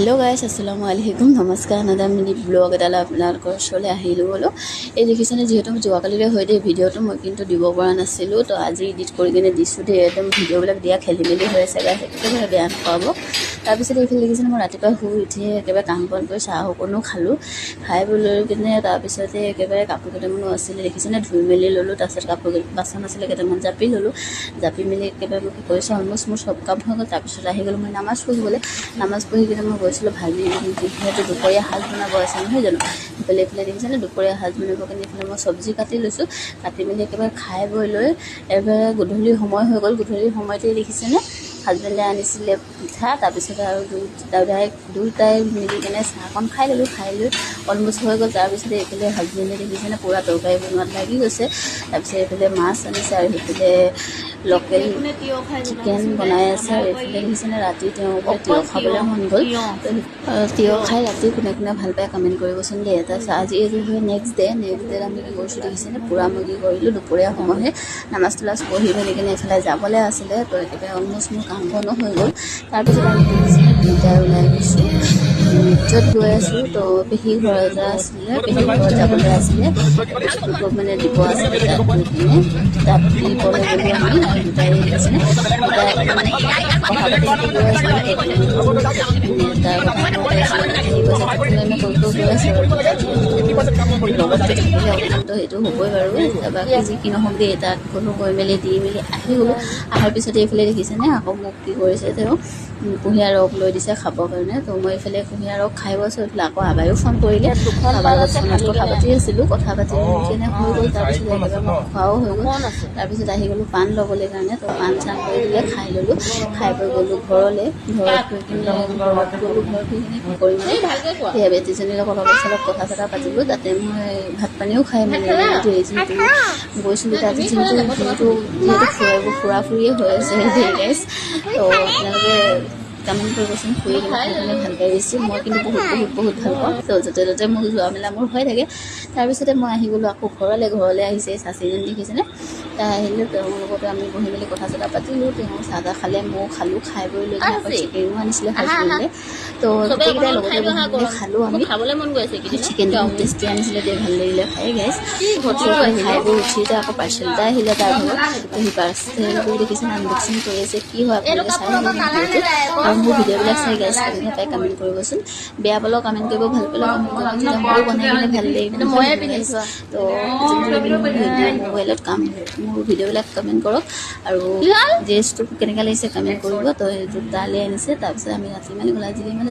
hello guys अस्सलामु अलैकुम नमस्कार नदा मिनी ब्लॉग एडाल आपलोकर ओसरले आहिलो बोलो এই দেখিছেনে যেহেতু যোৱাকালিৰে হয় দে ভিডিওটো মই কিন্তু দিব পৰা নাছিলো তো আজি এডিট কৰি কিনে দিছো দে একদম ভিডিওবিলাক দিয়া খেলি মেলি হৈ আছে গাইস একেবাৰে বেয়া নাপাব তাৰ পিছত এইফালে দেখিছেনে মই ৰাতিপুৱা শুই উঠি একেবাৰে কাম বন কৰি চাহ অকনো খালো খাই বলৈ কিনে তাৰ পিছতে একেবাৰে কাপোৰ কেইটামানো আছিলে দেখিছেনে ধুই মেলি ললো তাৰ পিছত কাপোৰ বাচন আছিলে কেইটামান জাপি ললো জাপি মেলি একেবাৰে মই কি কৰিছো অলমোষ্ট মোৰ সব কাম হৈ গ'ল তাৰ পিছত আহি গ'লো মই নামাজ পঢ়িবলৈ নামাজ পঢ়ি কিনে মই গৈছিলোঁ ভাজি যিহেতু দুপৰীয়া সাজ বনাব আছে নহয় জানো এইফালে এইফালে দেখিছেনে দুপৰীয়া সাজ বনাবৰ কাৰণে এইফালে মই চব্জি কাটি লৈছোঁ কাটি মেলি একেবাৰে খাই বৈ লৈ এবাৰ গধূলি সময় হৈ গ'ল গধূলি সময়তে দেখিছেনে হাজবেণ্ডে আনিছিলে পিঠা তাৰপিছত আৰু দুটাই মিলি কিনে চাহকণ খাই ল'লোঁ খাই লৈ অলমোষ্ট হৈ গ'ল তাৰপিছতে এইফালে হাজবেণ্ডে দেখিছেনে পূৰা তৰকাৰী বনোৱাত লাগি গৈছে তাৰপিছত এইফালে মাছ আনিছে আৰু সেইফালে লোকেল চিকেন বনাই আছে আৰু এইফালে দেখিছেনে ৰাতি তেওঁলোকে তিয়ঁহ খাবলৈ মন গ'ল তিয়ঁহ খাই ৰাতি কোনে কোনে ভাল পায় কমেণ্ট কৰিবচোন দেই তাৰপিছত আজি এইটো হয় নেক্সট ডে আমি কি কৰিছোঁ দেখিছেনে পূৰা মই কি কৰিলোঁ দুপৰীয়া সময়হে নামাজ তামাজ পঢ়ি মেলি কিনে এইফালে যাবলৈ আছিলে তো একেবাৰে অলমোষ্ট মোৰ কাম বনো হৈ গ'ল তাৰপিছত আমি দেখিছেনে দুইটাই ওলাই গৈছোঁ য'ত গৈ আছোঁ তো পেহী ঘৰ এটা আছিলে পেহী ঘৰত যাবলৈ আছিলে মানে দিব আছিলে তাত গৈ কিনে তাত দিবলৈ গ'লোঁ আমি আৰু দুটাই দেখিছেনে দুটাই মানে কথা পাতি গৈ আছিলে তাৰ লগত থাকিলে অকণমানতো সেইটো হ'বই বাৰু বাকী যি কি নহওক দেই তাত গ'লোঁ গৈ মেলি দি মেলি আহি গ'লোঁ অহাৰ পিছতে এইফালে দেখিছেনে আকৌ মোক কি কৰিছে তেওঁ কুঁহিয়াৰ ৰস লৈ দিছে খাবৰ কাৰণে তো মই এইফালে কুঁহিয়াৰ ৰস খাই গৈছোঁ এইফালে আকৌ আবায়ো ফোন কৰিলে আবাৰ লগত ফোনত কথা পাতি আছিলোঁ কথা পাতি কেনে হৈ গ'ল তাৰপিছত একেবাৰে মই খোৱাও হৈ গ'ল তাৰপিছত আহি গ'লোঁ পাণ ল'বলৈ কাৰণে তো পাণ চান কৰি দিলে খাই ল'লোঁ খাই বৈ গ'লোঁ ঘৰলৈ ঘৰত গৈ কিনে ঘৰত গ'লোঁ ঘৰত গৈ কিনে কি কৰিম সেয়া বেটীজনীৰ লগত অলপ চলপ কথা চথা পাতিলোঁ তাতে মই ভাত পানীও খাই মেলি যিহেতু গৈছিলোঁ তাত যিহেতু ফুৰা ফুৰিয়ে হৈ আছে গাইছ তো আপোনালোকে কমেণ্ট কৰিবচোন ফুৰি কিনে ভাল পাই বেছি মই কিন্তু বহুত ভাল পাওঁ তো য'তে ত'তে মোক যোৱা মেলা মোৰ হৈ থাকে তাৰপিছতে মই আহি গ'লোঁ আকৌ ঘৰলৈ আহিছে চাচিজন দেখিছেনে তাই আহিলোঁ তেওঁৰ লগতে আমি বহি মেলি কথা চথা পাতিলোঁ তেওঁ চাহ তাহ খালে ময়ো খালোঁ খাই বৈ লৈ কিনে আকৌ চিকেনো আনিছিলে হাজবেণ্ডে তো গোটেইকেইটাই লগতে বহি খালোঁ আমি খাবলৈ মন গৈ আছে চিকেনটো টেষ্টি আনিছিলে দেই ভাল লাগিলে খাই গাইছ খাই বৈ উঠিতে আকৌ পাৰ্চেল এটা আহিলে তাৰ ঘৰত তো সেই পাৰ্চেলবোৰ দেখিছেনে আনবক্সিং কৰি আছে কি হয় আপোনালোকে চাই আৰু মোৰ ভিডিঅ'বিলাক চাই গাইছ কেনেকৈ পাই কমেণ্ট কৰিবচোন বেয়া পালেও কমেণ্ট কৰিব ভাল পালেও কমেণ্ট কৰিব ময়ো বনাই কিনে ভাল লাগিব তো মোবাইলত মোৰ ভিডিঅ'বিলাক কমেণ্ট কৰক আৰু ড্ৰেছটো কেনেকৈ লাগিছে কমেণ্ট কৰিব তো জোতালৈ আনিছে তাৰপিছত আমি ৰাতি মানে গ'লা আজি মানে